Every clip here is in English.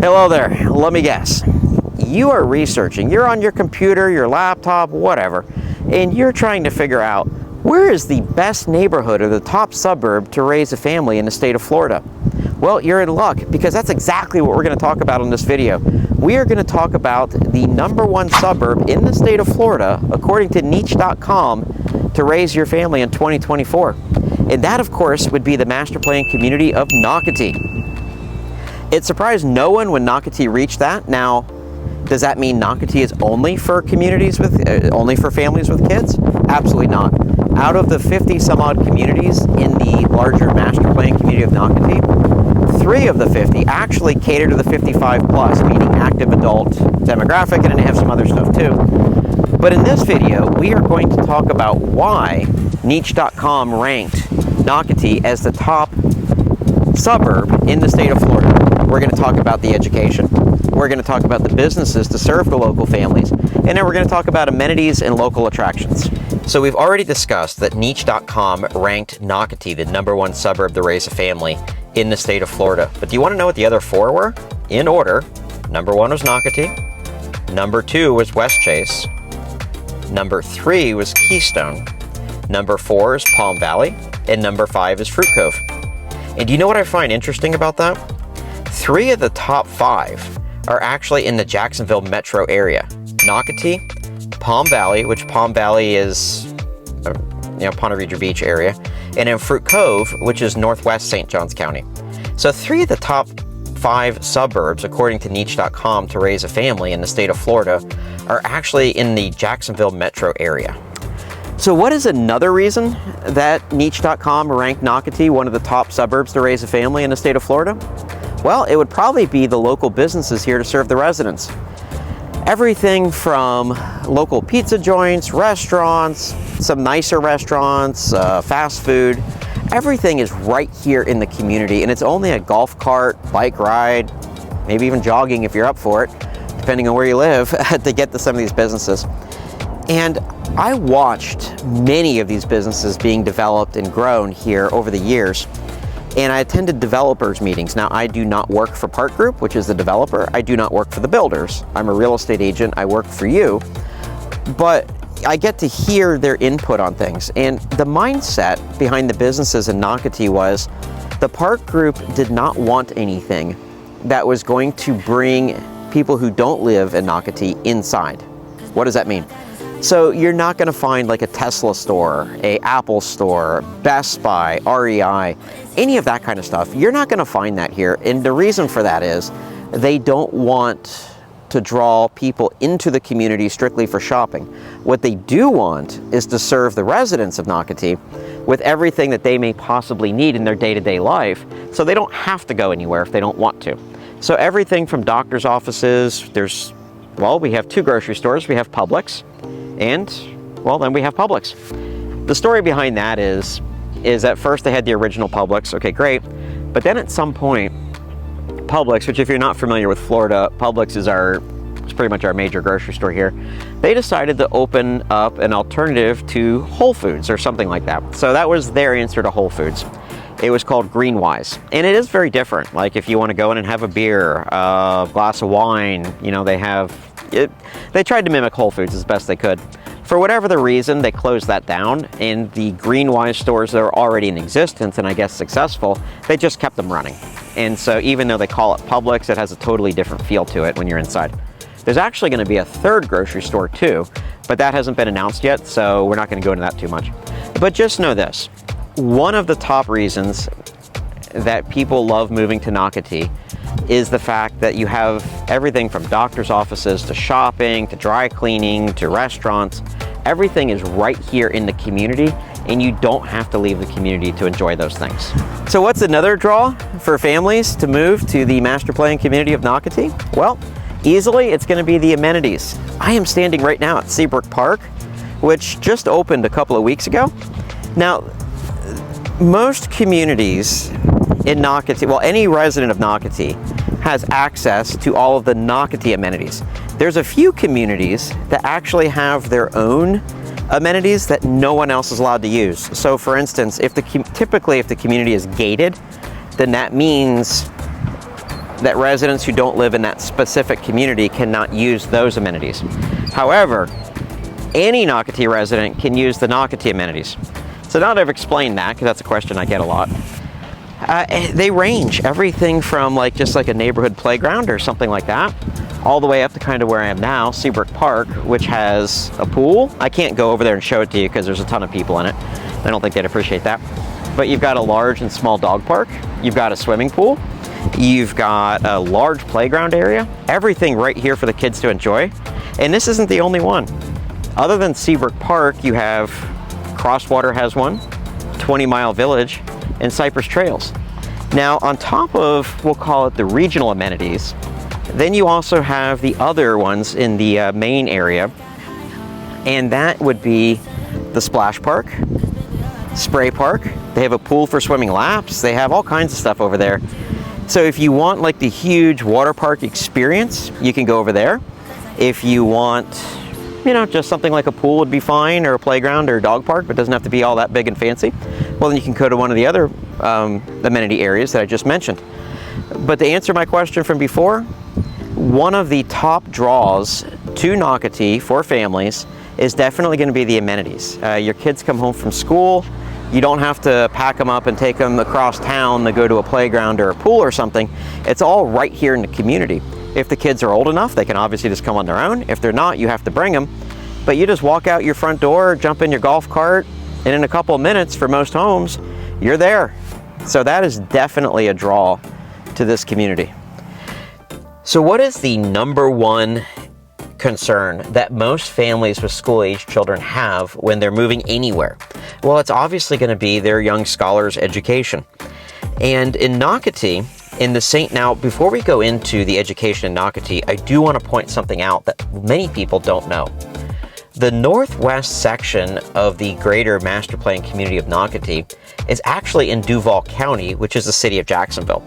Hello there, let me guess. You are researching, you're on your computer, your laptop, whatever, and you're trying to figure out where is the best neighborhood or the top suburb to raise a family in the state of Florida. Well, you're in luck, because that's exactly what we're going to talk about in this video. We are going to talk about the #1 suburb in the state of Florida, according to niche.com, to raise your family in 2024. And that, of course, would be the master plan community of Nocatee. It surprised no one when Nocatee reached that. Now, does that mean Nocatee is only for communities with, only for families with kids? Absolutely not. Out of the 50 some odd communities in the larger master plan community of Nocatee, 3 of the 50 actually cater to the 55 plus, meaning active adult demographic, and they have some other stuff too. But in this video, we are going to talk about why niche.com ranked Nocatee as the top suburb in the state of Florida. We're going to talk about the education, we're going to talk about the businesses to serve the local families, and then we're going to talk about amenities and local attractions. So we've already discussed that niche.com ranked Nocatee the #1 suburb to raise a family in the state of Florida. But do you want to know what the other 4 were? In order. #1 was Nocatee, #2 was Westchase, #3 was Keystone, #4 is Palm Valley, and #5 is Fruit Cove. And do you know what I find interesting about that? 3 of the top 5 are actually in the Jacksonville metro area. Nocatee, Palm Valley, which Palm Valley is, Ponte Vedra Beach area, and then Fruit Cove, which is northwest St. Johns County. So 3 of the top 5 suburbs, according to niche.com, to raise a family in the state of Florida are actually in the Jacksonville metro area. So what is another reason that niche.com ranked Nocatee one of the top suburbs to raise a family in the state of Florida? Well, it would probably be the local businesses here to serve the residents. Everything from local pizza joints, restaurants, some nicer restaurants, fast food, everything is right here in the community, and it's only a golf cart, bike ride, maybe even jogging if you're up for it, depending on where you live, to get to some of these businesses. And I watched many of these businesses being developed and grown here over the years, and I attended developers meetings. Now, I do not work for Park Group, which is the developer. I do not work for the builders. I'm a real estate agent. I work for you. But I get to hear their input on things. And the mindset behind the businesses in Nocatee was the Park Group did not want anything that was going to bring people who don't live in Nocatee inside. What does that mean? So you're not going to find like a Tesla store, a Apple store, Best Buy, REI, any of that kind of stuff. You're not going to find that here. And the reason for that is they don't want to draw people into the community strictly for shopping. What they do want is to serve the residents of Nocatee with everything that they may possibly need in their day-to-day life, so they don't have to go anywhere if they don't want to. So everything from doctor's offices, we have 2 grocery stores. We have Publix, and, then we have Publix. The story behind that is at first they had the original Publix, okay, great, but then at some point, Publix, which if you're not familiar with Florida, Publix is pretty much our major grocery store here, they decided to open up an alternative to Whole Foods or something like that. So that was their answer to Whole Foods. It was called Greenwise, and it is very different. Like if you want to go in and have a beer, a glass of wine, they tried to mimic Whole Foods as best they could. For whatever the reason, they closed that down, and the Greenwise stores that are already in existence, and I guess successful, they just kept them running. And so even though they call it Publix, it has a totally different feel to it when you're inside. There's actually going to be a 3rd grocery store too, but that hasn't been announced yet, so we're not going to go into that too much. But just know this, one of the top reasons that people love moving to Nocatee is the fact that you have everything from doctor's offices to shopping to dry cleaning to restaurants. Everything is right here in the community, and you don't have to leave the community to enjoy those things. So what's another draw for families to move to the master plan community of Nocatee? Well, easily it's going to be the amenities. I am standing right now at Seabrook Park, which just opened a couple of weeks ago. Now, most communities in Nocatee, any resident of Nocatee has access to all of the Nocatee amenities. There's a few communities that actually have their own amenities that no one else is allowed to use. So for instance, typically if the community is gated, then that means that residents who don't live in that specific community cannot use those amenities. However, any Nocatee resident can use the Nocatee amenities. So now that I've explained that, because that's a question I get a lot, they range everything from just like a neighborhood playground or something like that, all the way up to kind of where I am now, Seabrook Park, which has a pool. I can't go over there and show it to you because there's a ton of people in it. I don't think they'd appreciate that. But you've got a large and small dog park. You've got a swimming pool. You've got a large playground area. Everything right here for the kids to enjoy. And this isn't the only one. Other than Seabrook Park, you have Crosswater has one, 20 Mile Village, and Cypress Trails. Now, on top of, we'll call it the regional amenities, then you also have the other ones in the main area, and that would be the Splash Park, Spray Park. They have a pool for swimming laps. They have all kinds of stuff over there. So if you want the huge water park experience, you can go over there. If you want, just something like a pool would be fine, or a playground or a dog park, but doesn't have to be all that big and fancy, well, then you can go to one of the other amenity areas that I just mentioned. But to answer my question from before, one of the top draws to Nocatee for families is definitely going to be the amenities. Your kids come home from school, you don't have to pack them up and take them across town to go to a playground or a pool or something. It's all right here in the community. If the kids are old enough, they can obviously just come on their own. If they're not, you have to bring them. But you just walk out your front door, jump in your golf cart, and in a couple of minutes, for most homes, you're there. So that is definitely a draw to this community. So what is the number one concern that most families with school-age children have when they're moving anywhere? Well, it's obviously going to be their young scholars' education. And in Nocatee, now, before we go into the education in Nocatee, I do want to point something out that many people don't know. The northwest section of the greater master plan community of Nocatee is actually in Duval County, which is the city of Jacksonville.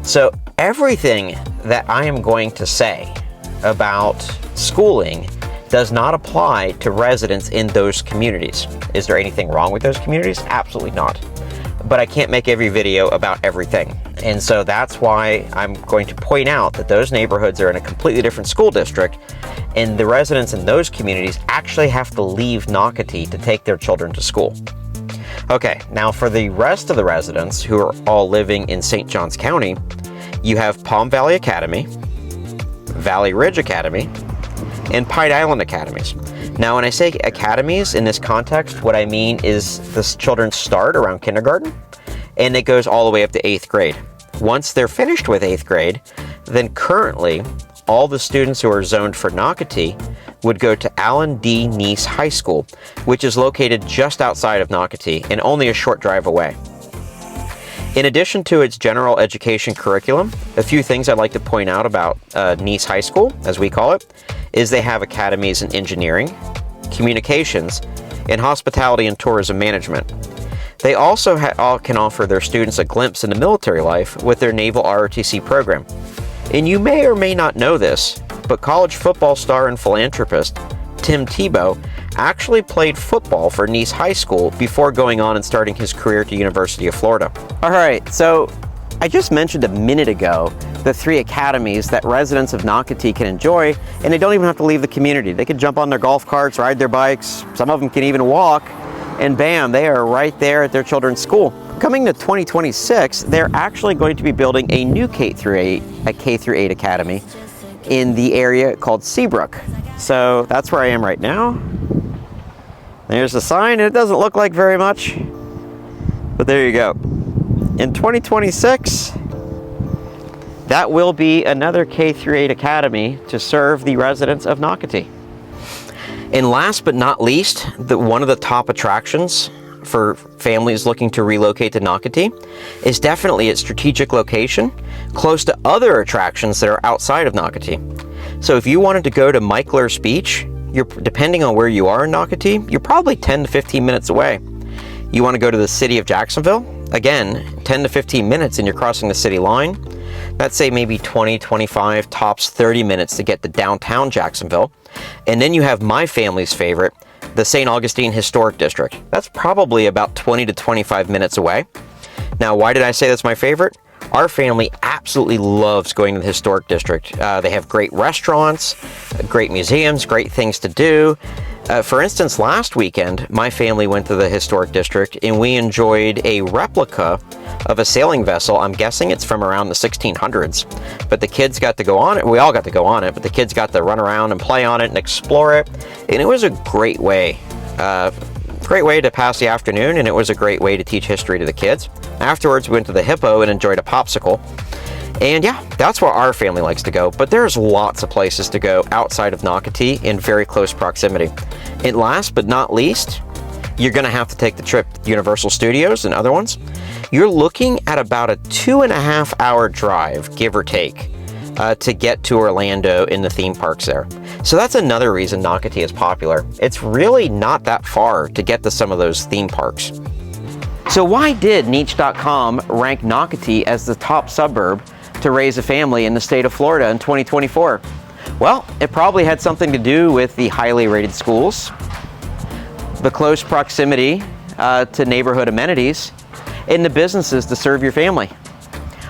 So everything that I am going to say about schooling does not apply to residents in those communities. Is there anything wrong with those communities? Absolutely not. But I can't make every video about everything. And so that's why I'm going to point out that those neighborhoods are in a completely different school district, and the residents in those communities actually have to leave Nocatee to take their children to school. Okay, now for the rest of the residents who are all living in St. Johns County, you have Palm Valley Academy, Valley Ridge Academy, and Pine Island Academies. Now, when I say academies in this context, what I mean is the children start around kindergarten, and it goes all the way up to 8th grade. Once they're finished with 8th grade, then currently all the students who are zoned for Nocatee would go to Allen D. Neese High School, which is located just outside of Nocatee and only a short drive away. In addition to its general education curriculum, a few things I'd like to point out about Neese High School, as we call it, is they have academies in engineering, communications, and hospitality and tourism management. They also can offer their students a glimpse into military life with their Naval ROTC program. And you may or may not know this, but college football star and philanthropist Tim Tebow actually played football for Neese High School before going on and starting his career at the University of Florida. All right, so I just mentioned a minute ago the 3 academies that residents of Nocatee can enjoy, and they don't even have to leave the community. They can jump on their golf carts, ride their bikes, some of them can even walk, and bam, they are right there at their children's school. Coming to 2026, they're actually going to be building a new K-8 academy in the area called Seabrook. So that's where I am right now. There's the sign. It doesn't look like very much, but there you go. In 2026, that will be another K-8 academy to serve the residents of Nocatee. And last but not least, one of the top attractions for families looking to relocate to Nocatee is definitely its strategic location, close to other attractions that are outside of Nocatee. So if you wanted to go to Michler's Beach, depending on where you are in Nocatee, you're probably 10 to 15 minutes away. You want to go to the city of Jacksonville? Again, 10 to 15 minutes and you're crossing the city line. That's say maybe 20, 25, tops 30 minutes to get to downtown Jacksonville. And then you have my family's favorite, the St. Augustine Historic District. That's probably about 20 to 25 minutes away. Now, why did I say that's my favorite? Our family absolutely loves going to the historic district. They have great restaurants, great museums, great things to do. For instance, last weekend, my family went to the historic district and we enjoyed a replica of a sailing vessel. I'm guessing it's from around the 1600s, but the kids got to go on it. We all got to go on it, but the kids got to run around and play on it and explore it. And it was a great way to pass the afternoon, and it was a great way to teach history to the kids. Afterwards, we went to the Hippo and enjoyed a popsicle. And yeah, that's where our family likes to go. But there's lots of places to go outside of Nocatee in very close proximity. And last but not least, you're gonna have to take the trip to Universal Studios and other ones. You're looking at about a 2.5-hour drive, give or take, to get to Orlando in the theme parks there. So that's another reason Nocatee is popular. It's really not that far to get to some of those theme parks. So why did Niche.com rank Nocatee as the top suburb to raise a family in the state of Florida in 2024? Well, it probably had something to do with the highly rated schools, the close proximity to neighborhood amenities, and the businesses to serve your family.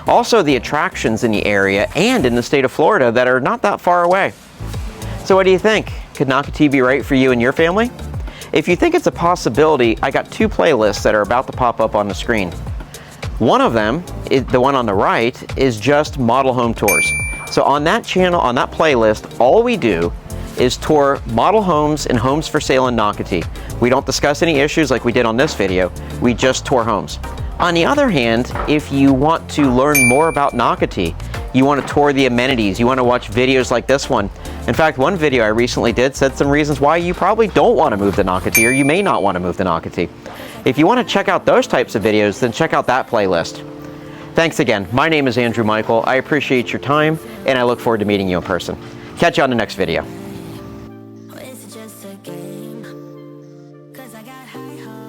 Also, the attractions in the area and in the state of Florida that are not that far away. So what do you think? Could Nocatee be right for you and your family? If you think it's a possibility, I got 2 playlists that are about to pop up on the screen. One of them, the one on the right, is just model home tours. So on that channel, on that playlist, all we do is tour model homes and homes for sale in Nocatee. We don't discuss any issues like we did on this video. We just tour homes. On the other hand, if you want to learn more about Nocatee, you want to tour the amenities, you want to watch videos like this one. In fact, one video I recently did said some reasons why you probably don't want to move to Nocatee, or you may not want to move to Nocatee. If you want to check out those types of videos, then check out that playlist. Thanks again. My name is Andrew Michael. I appreciate your time, and I look forward to meeting you in person. Catch you on the next video. Or is it just a game? 'Cause I got high hopes.